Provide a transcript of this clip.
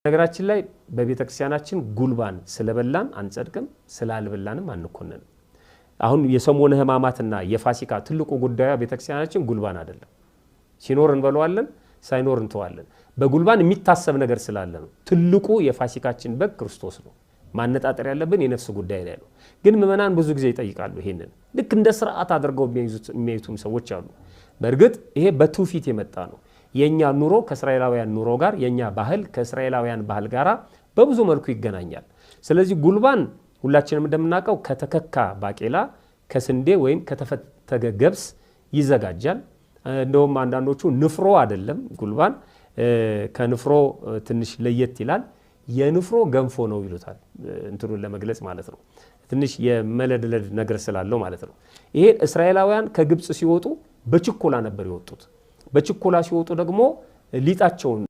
ነገራችን ላይ በቤተክርስቲያናችን ጉልባን ስለበላን አንጸድቅም ስላልበላንም አንኮነንም። አሁን የሰሞነ ሕማማትና የፋሲካ ትልቁ ጉዳዩ ቤተክርስቲያናችን ጉልባን አይደለም። ሲኖር እንበለዋለን ሳይኖር እንተዋለን። በጉልባን የሚታሰብ ነገር ስላለ ነው። ትልቁ የፋሲካችን በግ ክርስቶስ ነው። ማነጣጠር ያለብን የነፍስ ጉዳይ ላይ ነው። ግን ምእመናን ብዙ ጊዜ ይጠይቃሉ ይሄንን ልክ እንደ ሥርዓት አድርገው የሚያዩትም ሰዎች አሉ። በእርግጥ ይሄ በትውፊት የመጣ ነው። የኛ ኑሮ ከእስራኤላውያን ኑሮ ጋር የኛ ባህል ከእስራኤላውያን ባህል ጋር በብዙ መልኩ ይገናኛል። ስለዚህ ጉልባን ሁላችንም እንደምናውቀው ከተከካ ባቄላ ከስንዴ ወይም ከተፈተገ ገብስ ይዘጋጃል። እንደውም አንዳንዶቹ ንፍሮ አይደለም ጉልባን ከንፍሮ ትንሽ ለየት ይላል። የንፍሮ ገንፎ ነው ይሉታል እንትኑን ለመግለጽ ማለት ነው። ትንሽ የመለድለድ ነገር ስላለው ማለት ነው። ይሄ እስራኤላውያን ከግብጽ ሲወጡ በችኮላ ነበር የወጡት። በችኮላ ሲወጡ ደግሞ ሊጣቸውን